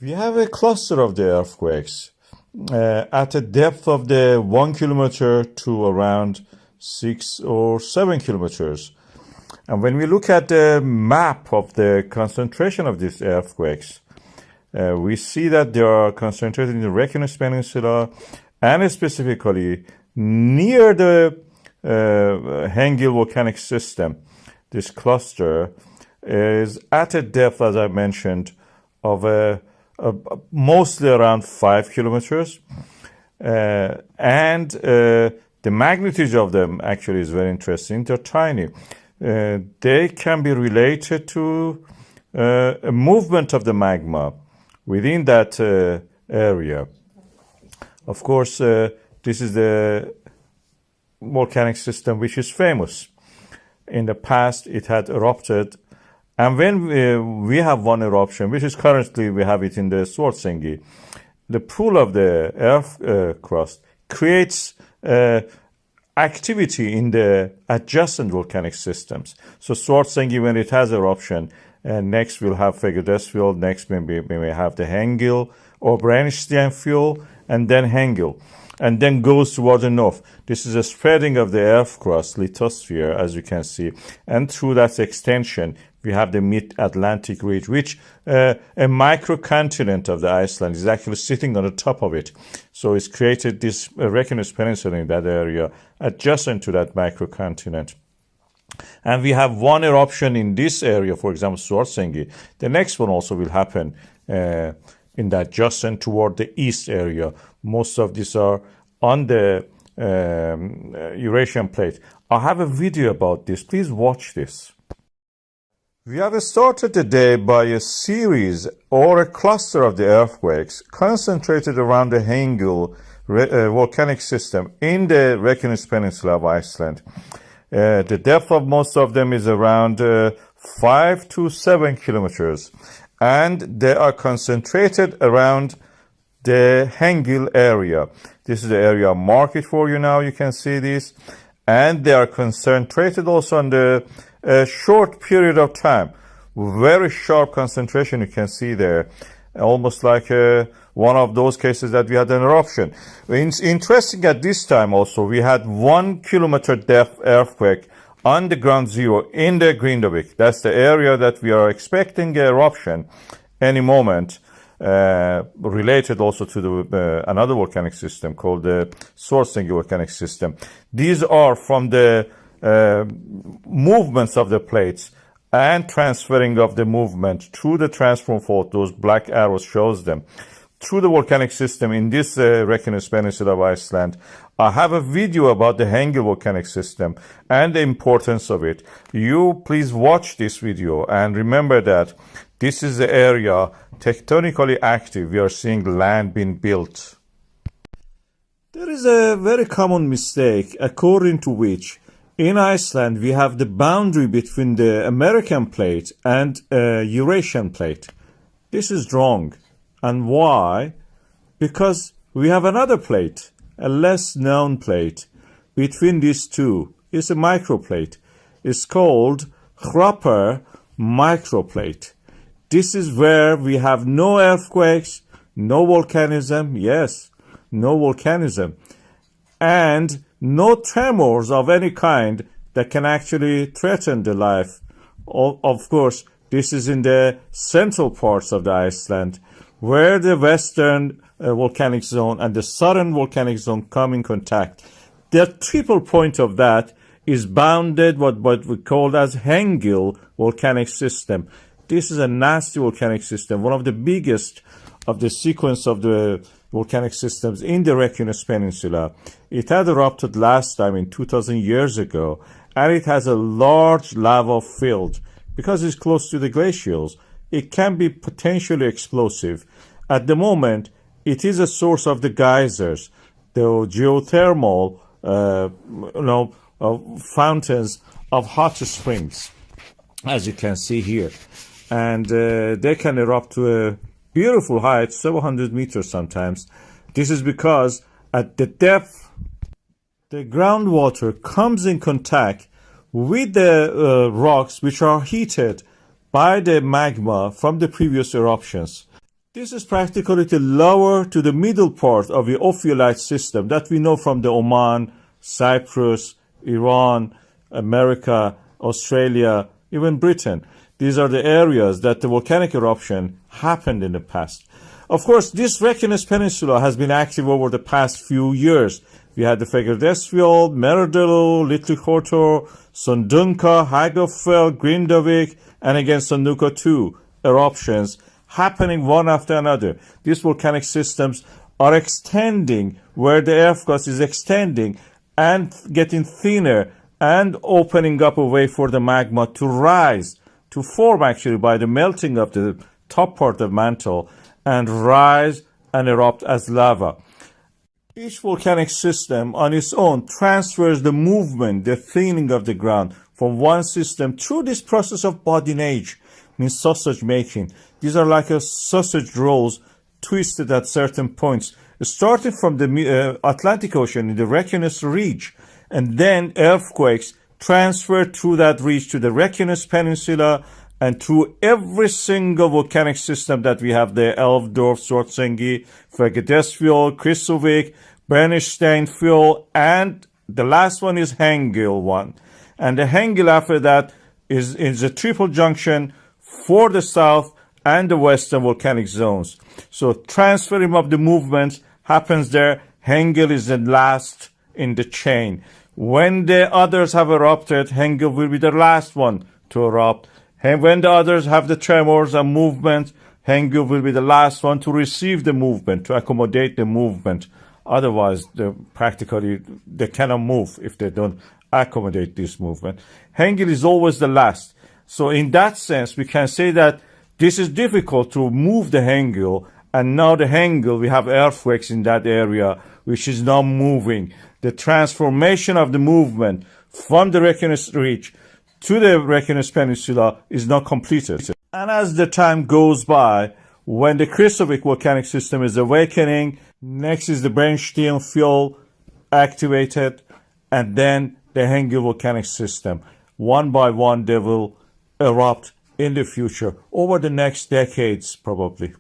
We have a cluster of the earthquakes at a depth of the 1 kilometer to around 6 or 7 kilometers. And when we look at the map of the concentration of these earthquakes, we see that they are concentrated in the Reykjanes Peninsula and specifically near the Hengill volcanic system. This cluster is at a depth, as I mentioned, of mostly around 5 kilometers. And the magnitude of them actually is very interesting. They're tiny. They can be related to a movement of the magma within that area. Of course, this is the volcanic system which is famous. In the past, it had erupted. And when we have one eruption, which is currently we have it in the Svartsengi, the pool of the earth crust creates activity in the adjacent volcanic systems. So Svartsengi, when it has eruption, next we'll have Brennisteinsfjöll, next we may have the Hengill or Brennisteinsfjöll, and then Hengill, and then goes toward the north. This is a spreading of the earth crust, lithosphere, as you can see, and through that extension, we have the mid-Atlantic ridge, which a microcontinent of the Iceland is actually sitting on the top of it. So it's created this Reykjanes Peninsula in that area, adjacent to that microcontinent. And we have one eruption in this area, for example, Svartsengi. The next one also will happen in that adjacent toward the east area. Most of these are on the Eurasian plate. I have a video about this. Please watch this. We have started the day by a series or a cluster of the earthquakes concentrated around the Hengill volcanic system in the Reykjanes Peninsula of Iceland. The depth of most of them is around 5 to 7 kilometers, and they are concentrated around the Hengill area. This is the area marked for you now. You can see this. And they are concentrated also on the short period of time. Very sharp concentration you can see there. Almost like one of those cases that we had an eruption. It's interesting at this time also, we had 1 kilometer depth earthquake on the ground zero in the Grindavik. That's the area that we are expecting an eruption any moment. Related also to the another volcanic system called the Svartsengi volcanic system. These are from the movements of the plates and transferring of the movement through the transform fault. Those black arrows shows them through the volcanic system in this Reykjanes Peninsula of Iceland. I have a video about the Hengill volcanic system and the importance of it. You please watch this video and remember that this is the area tectonically active. We are seeing land being built. There is a very common mistake according to which in Iceland we have the boundary between the American plate and Eurasian plate. This is wrong. And why? Because we have another plate, a less known plate between these two. It's a microplate. It's called Hrapar microplate. This is where we have no earthquakes, no volcanism, yes, no volcanism, and no tremors of any kind that can actually threaten the life. Of course, this is in the central parts of the Iceland, where the western volcanic zone and the southern volcanic zone come in contact. The triple point of that is bounded what we call as Hengill volcanic system. This is a nasty volcanic system, one of the biggest of the sequence of the volcanic systems in the Reykjanes Peninsula. It had erupted last time in 2,000 years ago, and it has a large lava field. Because it's close to the glacials, it can be potentially explosive. At the moment, it is a source of the geysers, the geothermal fountains of hot springs, as you can see here. And they can erupt to a beautiful height, several hundred meters sometimes. This is because at the depth, the groundwater comes in contact with the rocks which are heated by the magma from the previous eruptions. This is practically the lower to the middle part of the ophiolite system that we know from the Oman, Cyprus, Iran, America, Australia, even Britain. These are the areas that the volcanic eruption happened in the past. Of course, this Reykjanes Peninsula has been active over the past few years. We had the Fagradalsfjall, Merardalur, Litli-Hortor, Sundunka, Hagafell, Grindavik, and again Sundunka 2 eruptions happening one after another. These volcanic systems are extending where the earth crust is extending and getting thinner and opening up a way for the magma to rise, to form actually by the melting of the top part of the mantle and rise and erupt as lava. Each volcanic system on its own transfers the movement, the thinning of the ground from one system through this process of badinage, means sausage making. These are like a sausage rolls twisted at certain points, starting from the Atlantic Ocean in the Reykjanes Ridge, and then earthquakes transfer through that ridge to the Reykjanes Peninsula and through every single volcanic system that we have there: Elfdorf, Svartsengi, Fagradalsfjall, Kristuvik, Brennisteinsfjöll, and the last one is Hengill one. And the Hengill after that is a triple junction for the south and the western volcanic zones. So transferring of the movements happens there. Hengill is the last in the chain. When the others have erupted, Hengill will be the last one to erupt. And when the others have the tremors and movement, Hengill will be the last one to receive the movement, to accommodate the movement. Otherwise, practically, they cannot move if they don't accommodate this movement. Hengill is always the last. So in that sense, we can say that this is difficult to move the Hengill. And now the Hengill, we have earthquakes in that area, which is now moving. The transformation of the movement from the Reykjanes Ridge to the Reykjanes Peninsula is not completed. And as the time goes by, when the Kristuvik volcanic system is awakening, next is the Brennisteinsfjöll activated, and then the Hengill volcanic system. One by one, they will erupt in the future over the next decades, probably.